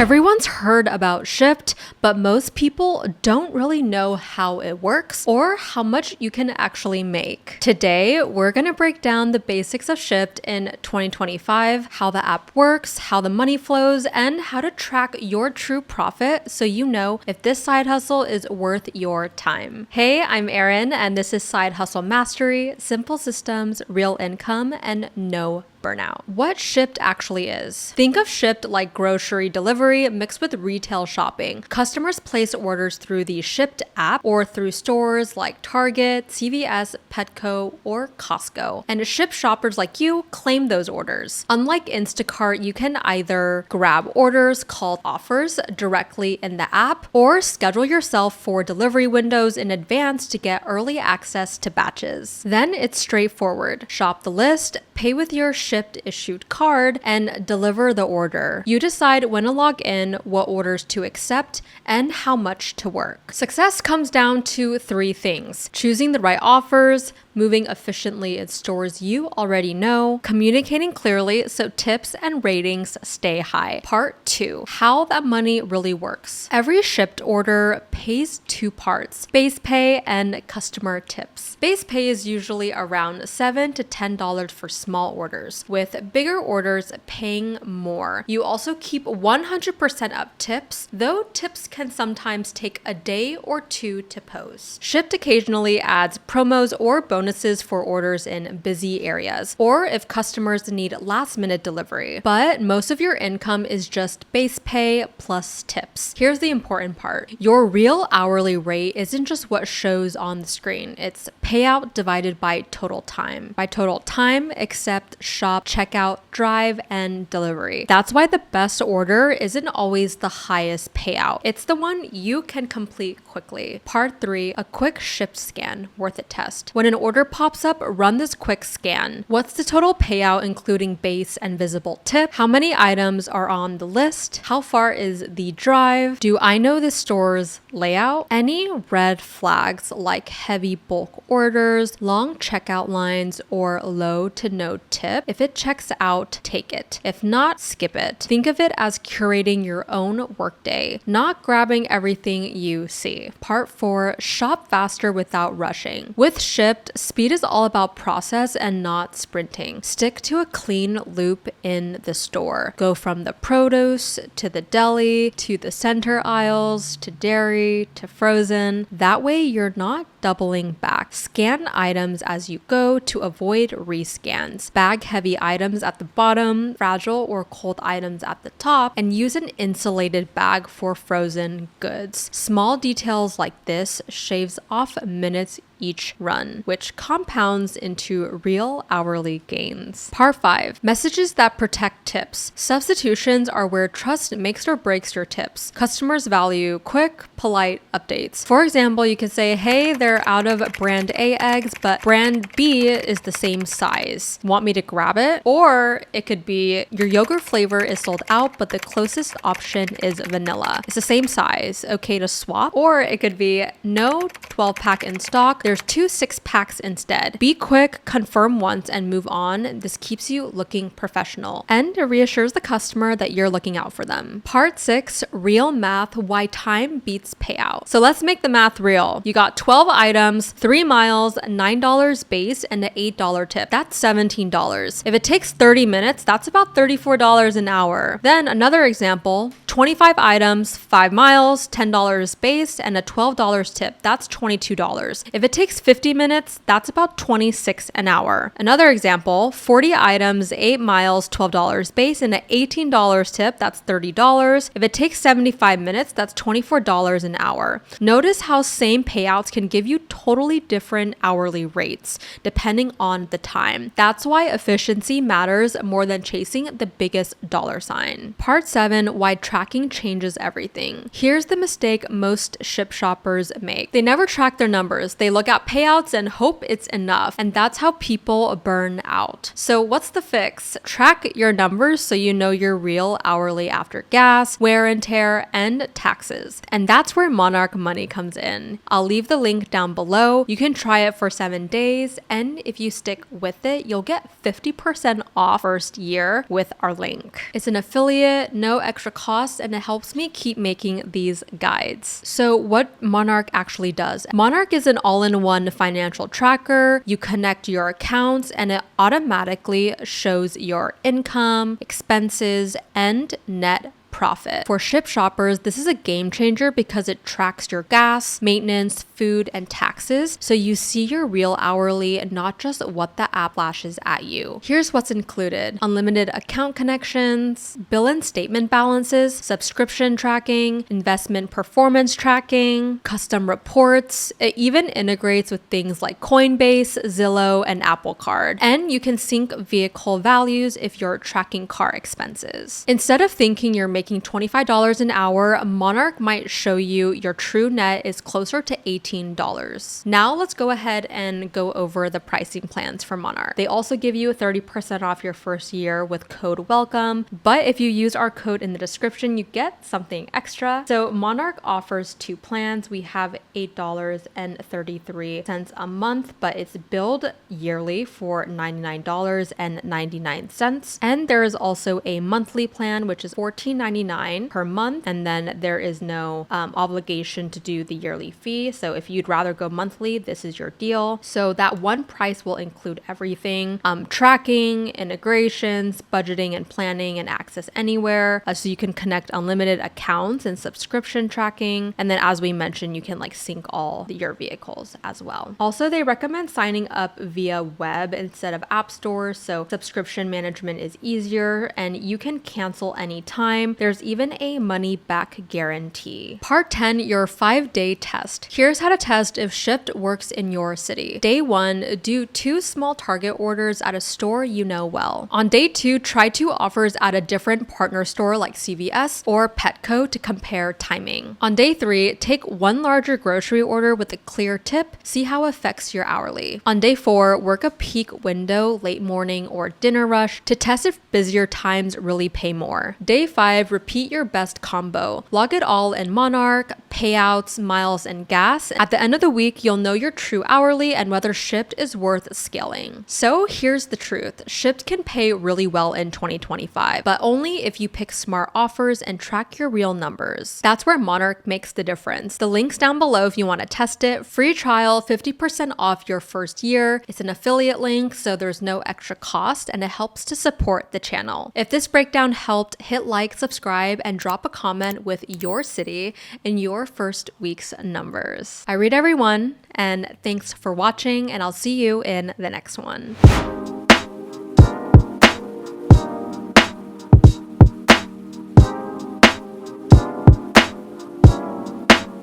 Everyone's heard about Shipt, but most people don't really know how it works or how much you can actually make. Today, we're going to break down the basics of Shipt in 2025, how the app works, how the money flows, and how to track your true profit so you know if this side hustle is worth your time. Hey, I'm Erin, and this is Side Hustle Mastery, simple systems, real income, and no burnout. What Shipt actually is. Think of Shipt like grocery delivery mixed with retail shopping. Customers place orders through the Shipt app or through stores like Target, CVS, Petco, or Costco. And Shipt shoppers like you claim those orders. Unlike Instacart, you can either grab orders called offers directly in the app or schedule yourself for delivery windows in advance to get early access to batches. Then it's straightforward. Shop the list, pay with your Shipt issued card, and deliver the order. You decide when to log in, what orders to accept, and how much to work. Success comes down to three things: choosing the right offers, moving efficiently in stores you already know, communicating clearly so tips and ratings stay high. Part 2, how that money really works. Every Shipt order pays two parts: base pay and customer tips. Base pay is usually around $7 to $10 for small orders, with bigger orders paying more. You also keep 100% of tips, though tips can sometimes take a day or two to post. Shipt occasionally adds promos or bonuses for orders in busy areas, or if customers need last-minute delivery. But most of your income is just base pay plus tips. Here's the important part. Your real hourly rate isn't just what shows on the screen. It's payout divided by total time. By total time, accept, shop, checkout, drive, and delivery. That's why the best order isn't always the highest payout. It's the one you can complete quickly. Part 3, a quick Shipt scan, worth it test. When an order pops up, run this quick scan. What's the total payout including base and visible tip? How many items are on the list? How far is the drive? Do I know the store's layout? Any red flags like heavy bulk orders, long checkout lines, or low to no tip? If it checks out, take it. If not, skip it. Think of it as curating your own workday, not grabbing everything you see. Part 4, shop faster without rushing. With Shipt, speed is all about process and not sprinting. Stick to a clean loop in the store. Go from the produce to the deli to the center aisles to dairy to frozen. That way you're not doubling back. Scan items as you go to avoid rescans. Bag heavy items at the bottom, fragile or cold items at the top, and use an insulated bag for frozen goods. Small details like this shaves off minutes each run, which compounds into real hourly gains. Part 5, messages that protect tips. Substitutions are where trust makes or breaks your tips. Customers value quick, polite updates. For example, you can say, hey, they're out of brand A eggs, but brand B is the same size. Want me to grab it? Or it could be, your yogurt flavor is sold out, but the closest option is vanilla. It's the same size. Okay to swap? Or it could be, no 12-pack in stock. There's 2 6-packs instead. Be quick, confirm once, and move on. This keeps you looking professional, and it reassures the customer that you're looking out for them. Part 6, real math, why time beats payout. So let's make the math real. You got 12 items, 3 miles, $9 base, and an $8 tip. That's $17. If it takes 30 minutes, that's about $34 an hour. Then another example, 25 items, 5 miles, $10 base, and a $12 tip. That's $22. If it takes 50 minutes, that's about $26 an hour. Another example, 40 items, 8 miles, $12 base, and an $18 tip. That's $30. If it takes 75 minutes, that's $24 an hour. Notice how same payouts can give you totally different hourly rates depending on the time. That's why efficiency matters more than chasing the biggest dollar sign. Part 7, why tracking changes everything. Here's the mistake most Shipt shoppers make. They never track their numbers. They look at payouts and hope it's enough, and that's how people burn out. So what's the fix? Track your numbers so you know your real hourly after gas, wear and tear, and taxes. And that's where Monarch Money comes in. I'll leave the link down below. You can try it for 7 days, and if you stick with it, you'll get 50% off first year with our link. It's an affiliate, no extra cost, costs, and it helps me keep making these guides. So what Monarch actually does. Monarch is an all-in-one financial tracker. You connect your accounts and it automatically shows your income, expenses, and net profit. For Shipt shoppers, this is a game changer because it tracks your gas, maintenance, food, and taxes. So you see your real hourly, not just what the app flashes at you. Here's what's included: unlimited account connections, bill and statement balances, subscription tracking, investment performance tracking, custom reports. It even integrates with things like Coinbase, Zillow, and Apple Card. And you can sync vehicle values if you're tracking car expenses. Instead of thinking you're making $25 an hour, Monarch might show you your true net is closer to $18. Now let's go ahead and go over the pricing plans for Monarch. They also give you 30% off your first year with code WELCOME, but if you use our code in the description, you get something extra. So Monarch offers two plans. We have $8.33 a month, but it's billed yearly for $99.99. And there is also a monthly plan, which is $14.99 per month, and then there is no obligation to do the yearly fee. So if you'd rather go monthly, this is your deal. So that one price will include everything: tracking, integrations, budgeting and planning, and access anywhere. So you can connect unlimited accounts and subscription tracking. And then, as we mentioned, you can like sync all your vehicles as well. Also, they recommend signing up via web instead of app stores, so subscription management is easier and you can cancel anytime. There's even a money back guarantee. Part 10, your 5-day test. Here's how to test if Shipt works in your city. Day 1, do 2 small target orders at a store you know well. On day 2, try 2 offers at a different partner store like CVS or Petco to compare timing. On day 3, take 1 larger grocery order with a clear tip. See how it affects your hourly. On day 4, work a peak window, late morning or dinner rush to test if busier times really pay more. Day 5, repeat your best combo. Log it all in Monarch, payouts, miles, and gas. At the end of the week, you'll know your true hourly and whether Shipt is worth scaling. So here's the truth. Shipt can pay really well in 2025, but only if you pick smart offers and track your real numbers. That's where Monarch makes the difference. The link's down below if you want to test it. Free trial, 50% off your first year. It's an affiliate link, so there's no extra cost, and it helps to support the channel. If this breakdown helped, hit like, subscribe, and drop a comment with your city and your first week's numbers. I read everyone, and thanks for watching, and I'll see you in the next one.